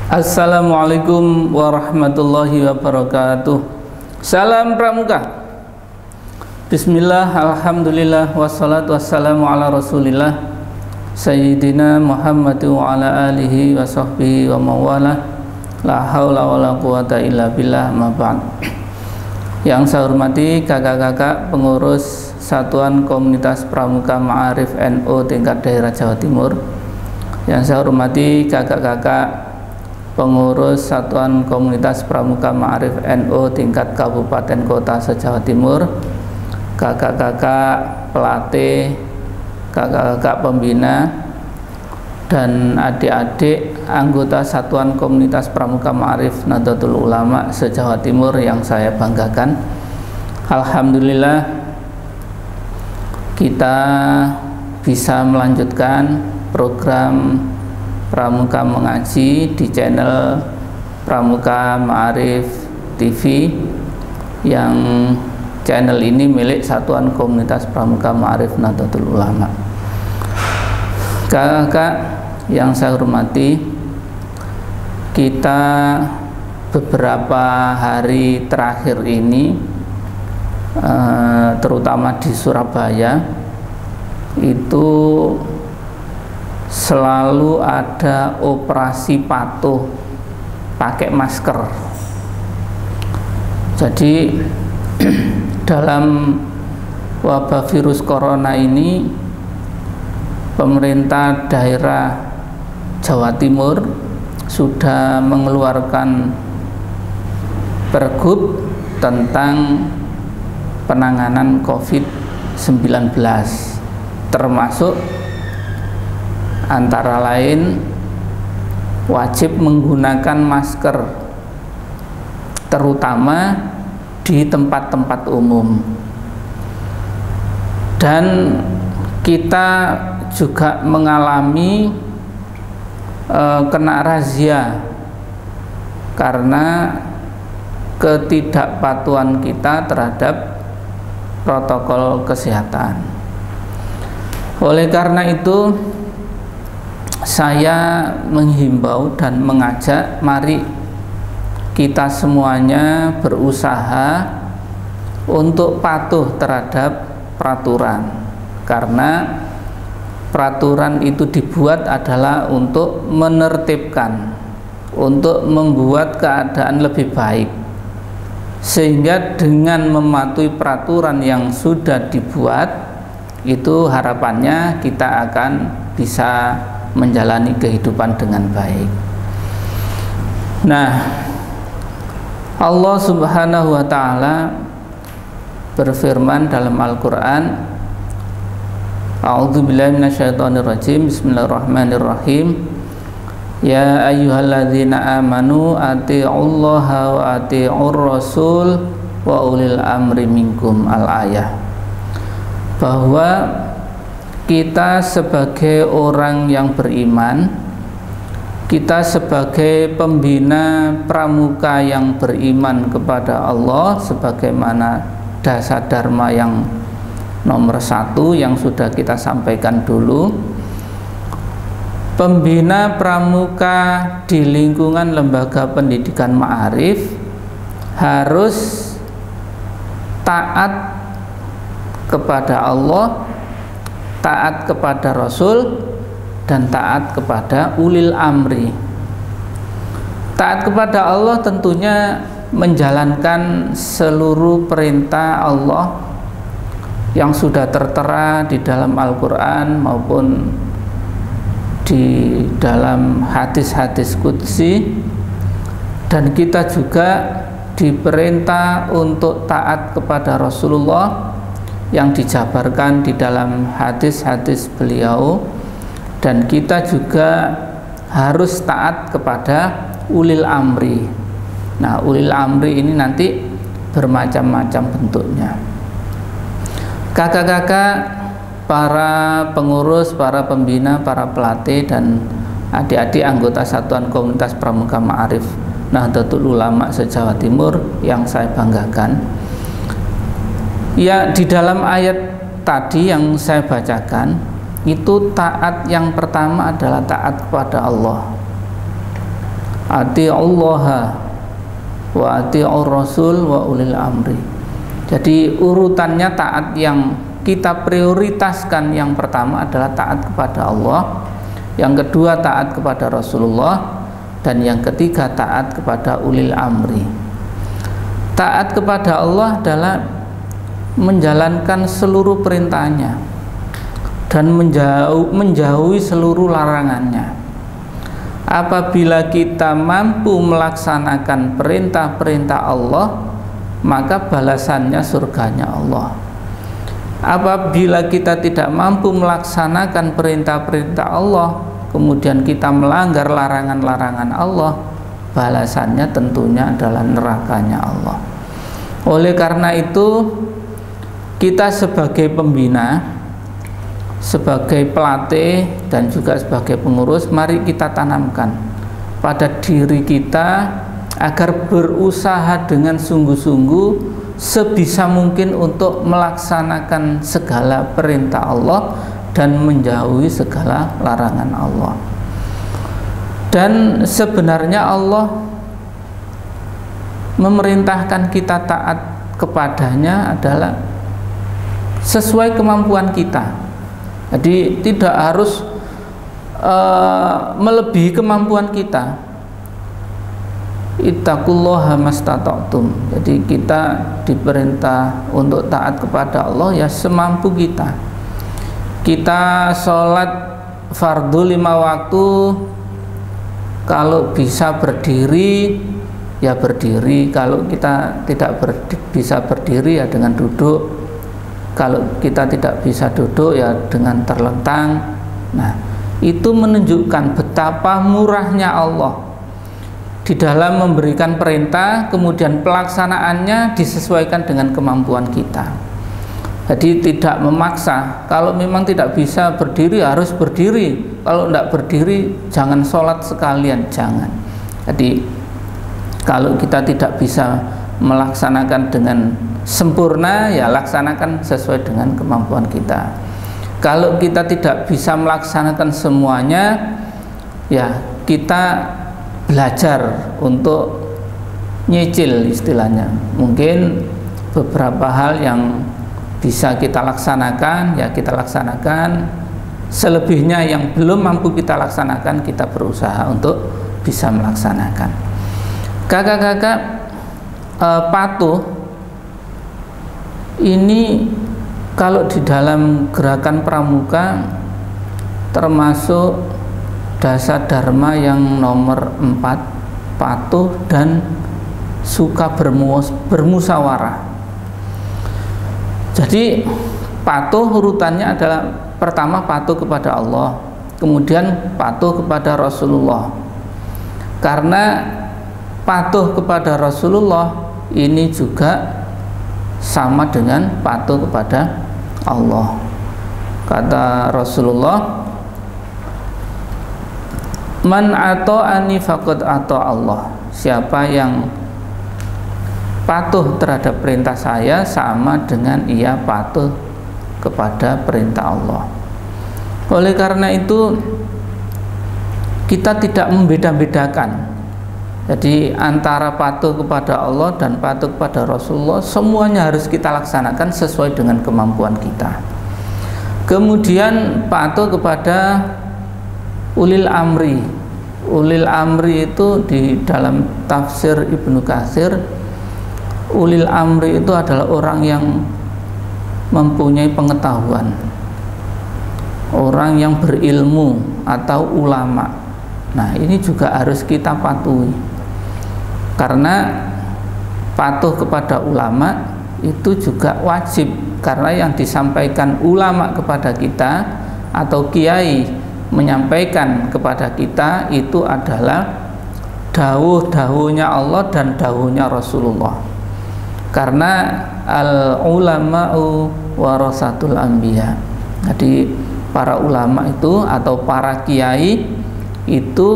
Assalamualaikum warahmatullahi wabarakatuh. Salam Pramuka. Bismillah, alhamdulillah, wassalatu wassalamu ala rasulillah Sayyidina Muhammad wa ala alihi wa sahbihi wa mawalah. La haula wa la quwata illa billah, ma ba'd. Yang saya hormati kakak-kakak pengurus Satuan Komunitas Pramuka Ma'arif NU tingkat daerah Jawa Timur. Yang saya hormati kakak-kakak pengurus Satuan Komunitas Pramuka Ma'arif NU tingkat Kabupaten Kota se-Jawa Timur, kakak-kakak pelatih, kakak-kakak pembina, dan adik-adik anggota Satuan Komunitas Pramuka Ma'arif Nahdlatul Ulama se-Jawa Timur yang saya banggakan. Alhamdulillah kita bisa melanjutkan program Pramuka Mengaji di channel Pramuka Ma'arif TV, yang channel ini milik Satuan Komunitas Pramuka Ma'arif Nahdlatul Ulama. Kakak yang saya hormati, kita beberapa hari terakhir ini terutama di Surabaya itu selalu ada operasi patuh pakai masker. Jadi dalam wabah virus corona ini, pemerintah daerah Jawa Timur sudah mengeluarkan pergub tentang penanganan COVID-19, termasuk antara lain wajib menggunakan masker terutama di tempat-tempat umum. Dan kita juga mengalami kena razia karena ketidakpatuhan kita terhadap protokol kesehatan. Oleh karena itu, saya menghimbau dan mengajak, mari kita semuanya berusaha untuk patuh terhadap peraturan, karena peraturan itu dibuat adalah untuk menertibkan, untuk membuat keadaan lebih baik, sehingga dengan mematuhi peraturan yang sudah dibuat itu harapannya kita akan bisa menjalani kehidupan dengan baik. Nah, Allah Subhanahu wa ta'ala berfirman dalam Al-Quran, A'udzubillahi minasyaitonirrajim, bismillahirrahmanirrahim, Ya ayyuhalladzina amanu ati'ullaha wa ati'ur rasul wa ulil amri minkum, al-ayah. Bahwa kita sebagai orang yang beriman, kita sebagai pembina pramuka yang beriman kepada Allah sebagaimana dasar dharma yang nomor 1 yang sudah kita sampaikan dulu, pembina pramuka di lingkungan lembaga pendidikan ma'arif harus taat kepada Allah, taat kepada Rasul, dan taat kepada ulil amri. Taat kepada Allah tentunya menjalankan seluruh perintah Allah yang sudah tertera di dalam Al-Quran maupun di dalam hadis-hadis qudsi, dan kita juga diperintah untuk taat kepada Rasulullah yang dijabarkan di dalam hadis-hadis beliau, dan kita juga harus taat kepada ulil amri. Nah, ulil amri ini nanti bermacam-macam bentuknya. Kakak-kakak, para pengurus, para pembina, para pelatih, dan adik-adik anggota Satuan Komunitas Pramuka Ma'arif Nahdlatul Ulama se-Jawa Timur yang saya banggakan, ya, di dalam ayat tadi yang saya bacakan itu taat yang pertama adalah taat kepada Allah. ati'ullaha wa ati'ur rasul wa ulil amri. Jadi urutannya taat yang kita prioritaskan yang pertama adalah taat kepada Allah, yang kedua taat kepada Rasulullah, dan yang ketiga taat kepada ulil amri. Taat kepada Allah adalah menjalankan seluruh perintahnya dan menjauhi seluruh larangannya. Apabila kita mampu melaksanakan perintah-perintah Allah, maka balasannya surganya Allah. Apabila kita tidak mampu melaksanakan perintah-perintah Allah, kemudian kita melanggar larangan-larangan Allah, balasannya tentunya adalah nerakanya Allah. Oleh karena itu, kita sebagai pembina, sebagai pelatih, dan juga sebagai pengurus, mari kita tanamkan pada diri kita agar berusaha dengan sungguh-sungguh sebisa mungkin untuk melaksanakan segala perintah Allah dan menjauhi segala larangan Allah. Dan sebenarnya Allah memerintahkan kita taat kepadanya adalah sesuai kemampuan kita. Jadi tidak harus melebihi kemampuan kita. Ittaqullaha mastata'tum. Jadi kita diperintah untuk taat kepada Allah ya semampu kita. Kita sholat fardu 5 waktu, kalau bisa berdiri ya berdiri, kalau kita tidak bisa berdiri ya dengan duduk, kalau kita tidak bisa duduk ya dengan terlentang. Nah, itu menunjukkan betapa murahnya Allah di dalam memberikan perintah, kemudian pelaksanaannya disesuaikan dengan kemampuan kita. Jadi tidak memaksa. Kalau memang tidak bisa berdiri harus berdiri, kalau tidak berdiri jangan sholat sekalian, jangan. Jadi kalau kita tidak bisa melaksanakan dengan sempurna, ya laksanakan sesuai dengan kemampuan kita. Kalau kita tidak bisa melaksanakan semuanya, ya kita belajar untuk nyicil istilahnya. Mungkin beberapa hal yang bisa kita laksanakan, ya kita laksanakan. Selebihnya yang belum mampu kita laksanakan, kita berusaha untuk bisa melaksanakan. Kakak-kakak, patuh ini kalau di dalam gerakan pramuka termasuk dasar dharma yang nomor 4, patuh dan suka bermusyawarah. Jadi patuh urutannya adalah pertama patuh kepada Allah, kemudian patuh kepada Rasulullah. Karena patuh kepada Rasulullah ini juga sama dengan patuh kepada Allah. Kata Rasulullah, man ata'ani faqad ata Allah. Siapa yang patuh terhadap perintah saya sama dengan ia patuh kepada perintah Allah. Oleh karena itu kita tidak membeda-bedakan. Jadi antara patuh kepada Allah dan patuh kepada Rasulullah, semuanya harus kita laksanakan sesuai dengan kemampuan kita. Kemudian patuh kepada ulil amri. Ulil amri itu di dalam tafsir Ibnu Katsir, ulil amri itu adalah orang yang mempunyai pengetahuan, orang yang berilmu atau ulama. Nah, ini juga harus kita patuhi. Karena patuh kepada ulama itu juga wajib, karena yang disampaikan ulama kepada kita atau kiai menyampaikan kepada kita itu adalah dawuh-dawuhnya Allah dan dawuhnya Rasulullah. Karena al-ulama'u warasatul anbiya. Jadi para ulama itu atau para kiai itu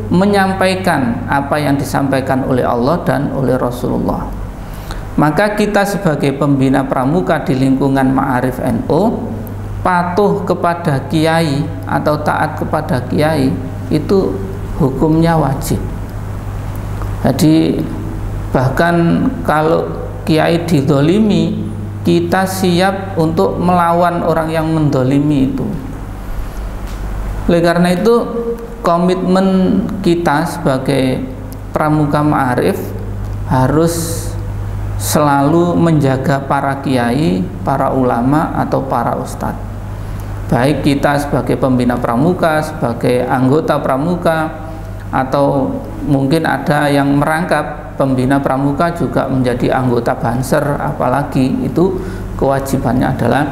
menyampaikan apa yang disampaikan oleh Allah dan oleh Rasulullah. Maka kita sebagai pembina pramuka di lingkungan Ma'arif NU patuh kepada kiai atau taat kepada kiai itu hukumnya wajib. Jadi bahkan kalau kiai didolimi, kita siap untuk melawan orang yang mendolimi itu. Oleh karena itu, komitmen kita sebagai pramuka ma'arif harus selalu menjaga para kiai, para ulama atau para ustadz. Baik kita sebagai pembina pramuka, sebagai anggota pramuka, atau mungkin ada yang merangkap pembina pramuka juga menjadi anggota Banser, apalagi itu kewajibannya adalah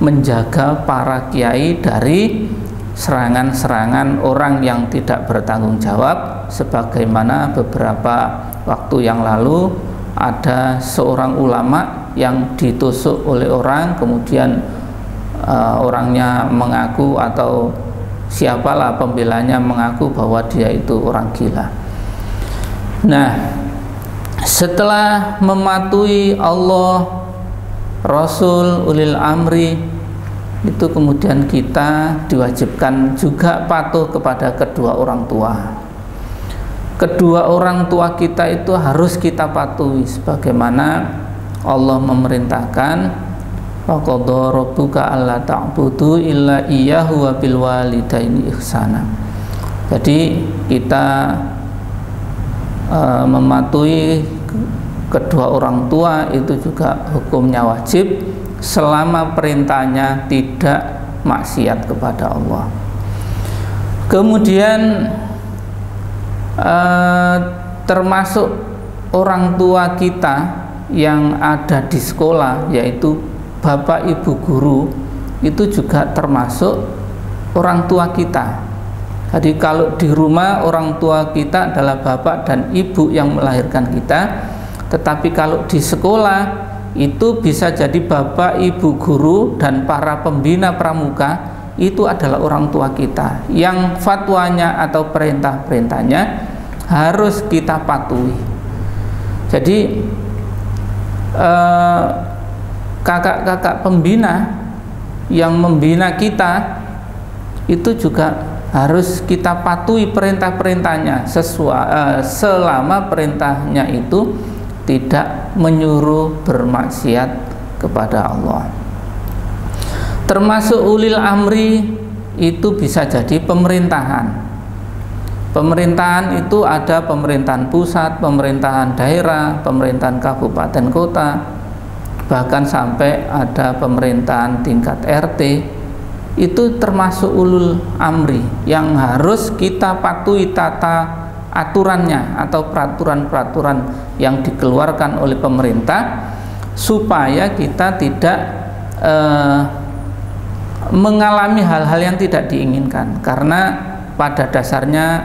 menjaga para kiai dari serangan-serangan orang yang tidak bertanggung jawab, sebagaimana beberapa waktu yang lalu ada seorang ulama yang ditusuk oleh orang, kemudian orangnya mengaku atau siapalah pembelanya mengaku bahwa dia itu orang gila. Nah, setelah mematuhi Allah, Rasul, ulil amri, itu kemudian kita diwajibkan juga patuh kepada kedua orang tua. Kedua orang tua kita itu harus kita patuhi sebagaimana Allah memerintahkan, wa qadha rabbuka alla ta'budu illa iyyahu wa bil walidaini ihsana. Jadi kita mematuhi kedua orang tua itu juga hukumnya wajib selama perintahnya tidak maksiat kepada Allah. Kemudian termasuk orang tua kita yang ada di sekolah, yaitu bapak ibu guru, itu juga termasuk orang tua kita. Jadi kalau di rumah orang tua kita adalah bapak dan ibu yang melahirkan kita, tetapi kalau di sekolah itu bisa jadi bapak ibu guru dan para pembina pramuka itu adalah orang tua kita yang fatwanya atau perintah-perintahnya harus kita patuhi. Jadi kakak-kakak pembina yang membina kita itu juga harus kita patuhi perintah-perintahnya selama perintahnya itu tidak menyuruh bermaksiat kepada Allah. Termasuk ulil amri itu bisa jadi pemerintahan. Pemerintahan itu ada pemerintahan pusat, pemerintahan daerah, pemerintahan kabupaten kota, bahkan sampai ada pemerintahan tingkat RT. Itu termasuk ulul amri yang harus kita patuhi tata aturannya atau peraturan-peraturan yang dikeluarkan oleh pemerintah, supaya kita tidak mengalami hal-hal yang tidak diinginkan. Karena pada dasarnya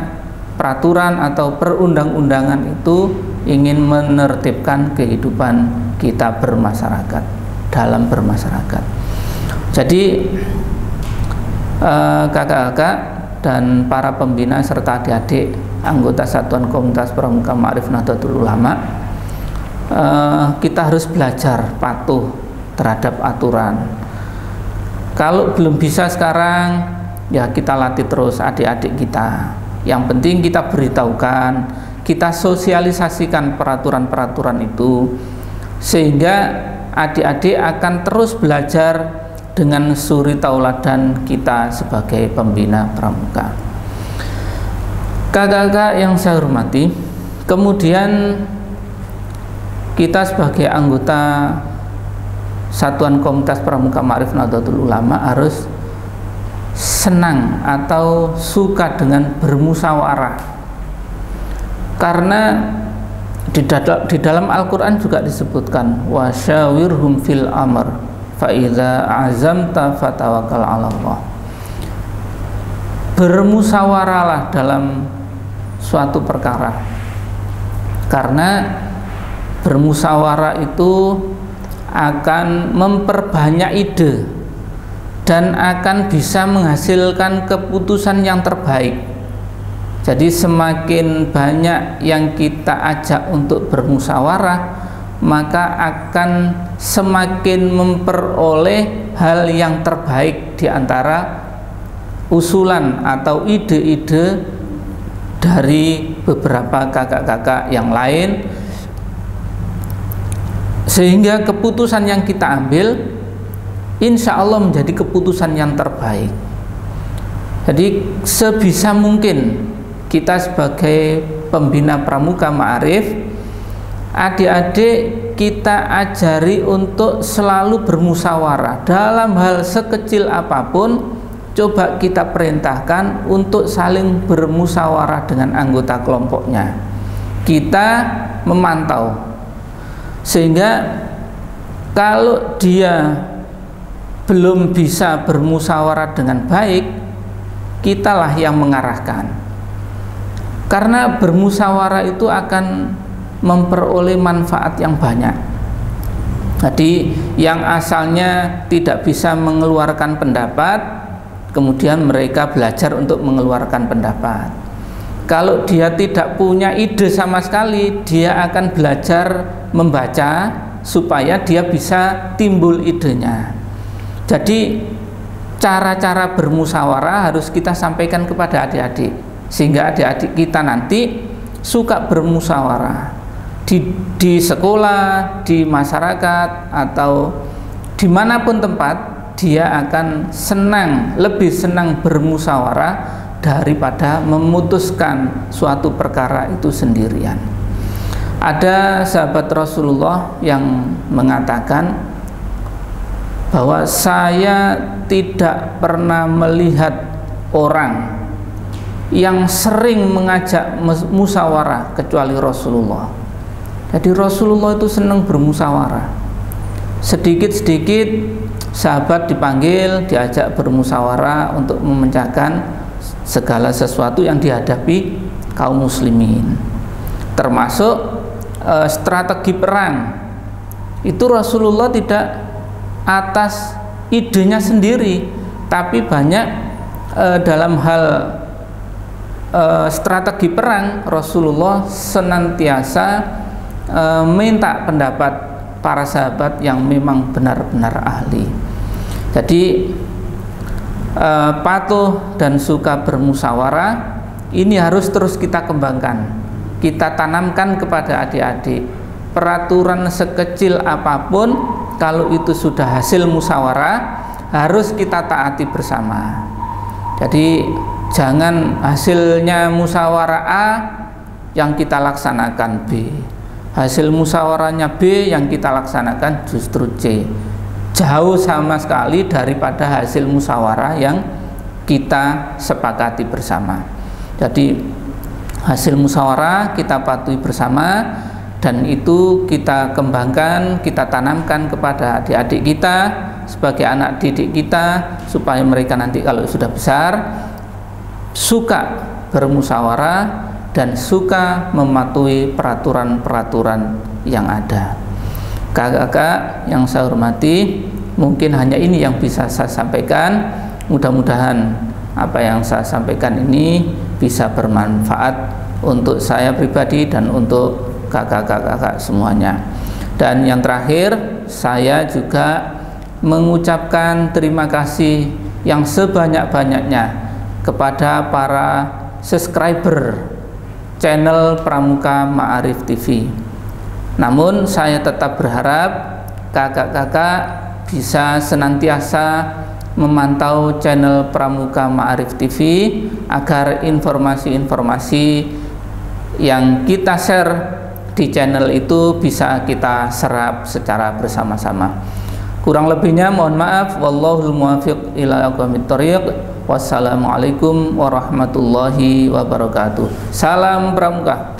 peraturan atau perundang-undangan itu ingin menertibkan kehidupan kita bermasyarakat, dalam bermasyarakat. Jadi kakak-kakak dan para pembina serta adik-adik anggota Satuan Komunitas Pramuka Ma'arif Nahdlatul Ulama, kita harus belajar patuh terhadap aturan. Kalau belum bisa sekarang, ya kita latih terus adik-adik kita. Yang penting kita beritahukan, kita sosialisasikan peraturan-peraturan itu, sehingga adik-adik akan terus belajar dengan suri tauladan kita sebagai pembina pramuka. Kakak-kakak yang saya hormati, kemudian kita sebagai anggota Satuan Komunitas Pramuka Ma'arif Nahdlatul Ulama harus senang atau suka dengan bermusyawarah, karena di dalam Al-Quran juga disebutkan wasyawirhum fil amr fa idza azamta fatawakkal 'ala Allah. Bermusyawarahlah dalam suatu perkara, karena bermusyawarah itu akan memperbanyak ide dan akan bisa menghasilkan keputusan yang terbaik. Jadi semakin banyak yang kita ajak untuk bermusyawarah, maka akan semakin memperoleh hal yang terbaik di antara usulan atau ide-ide dari beberapa kakak-kakak yang lain, sehingga keputusan yang kita ambil insya Allah menjadi keputusan yang terbaik. Jadi sebisa mungkin kita sebagai pembina Pramuka Ma'arif, adik-adik kita ajari untuk selalu bermusyawarah dalam hal sekecil apapun. Coba kita perintahkan untuk saling bermusyawarah dengan anggota kelompoknya. Kita memantau, sehingga kalau dia belum bisa bermusyawarah dengan baik, kitalah yang mengarahkan. Karena bermusyawarah itu akan memperoleh manfaat yang banyak. Jadi yang asalnya tidak bisa mengeluarkan pendapat, kemudian mereka belajar untuk mengeluarkan pendapat. Kalau dia tidak punya ide sama sekali, dia akan belajar membaca supaya dia bisa timbul idenya. Jadi cara-cara bermusyawarah harus kita sampaikan kepada adik-adik, sehingga adik-adik kita nanti suka bermusyawarah di sekolah, di masyarakat, atau dimanapun tempat. Dia akan lebih senang bermusyawarah daripada memutuskan suatu perkara itu sendirian. Ada sahabat Rasulullah yang mengatakan bahwa saya tidak pernah melihat orang yang sering mengajak musyawarah kecuali Rasulullah. Jadi Rasulullah itu senang bermusyawarah. Sedikit-sedikit sahabat dipanggil, diajak bermusyawarah untuk memecahkan segala sesuatu yang dihadapi kaum muslimin, termasuk strategi perang. Itu Rasulullah tidak atas idenya sendiri, tapi banyak dalam hal strategi perang Rasulullah senantiasa minta pendapat para sahabat yang memang benar-benar ahli. Jadi patuh dan suka bermusyawarah ini harus terus kita kembangkan, kita tanamkan kepada adik-adik. Peraturan sekecil apapun, kalau itu sudah hasil musyawarah, harus kita taati bersama. Jadi jangan hasilnya musyawarah A yang kita laksanakan B, hasil musyawarahnya B yang kita laksanakan justru C. Jauh sama sekali daripada hasil musyawarah yang kita sepakati bersama. Jadi hasil musyawarah kita patuhi bersama, dan itu kita kembangkan, kita tanamkan kepada adik-adik kita sebagai anak didik kita, supaya mereka nanti kalau sudah besar suka bermusyawarah dan suka mematuhi peraturan-peraturan yang ada. Kakak-kakak yang saya hormati, mungkin hanya ini yang bisa saya sampaikan. Mudah-mudahan apa yang saya sampaikan ini bisa bermanfaat untuk saya pribadi dan untuk kakak-kakak semuanya. Dan yang terakhir, saya juga mengucapkan terima kasih yang sebanyak-banyaknya kepada para subscriber channel Pramuka Ma'arif TV. Namun saya tetap berharap kakak-kakak bisa senantiasa memantau channel Pramuka Ma'arif TV agar informasi-informasi yang kita share di channel itu bisa kita serap secara bersama-sama. Kurang lebihnya mohon maaf. Wallahul muwaffiq ila aqwamit thoriq. Wassalamualaikum warahmatullahi wabarakatuh. Salam Pramuka.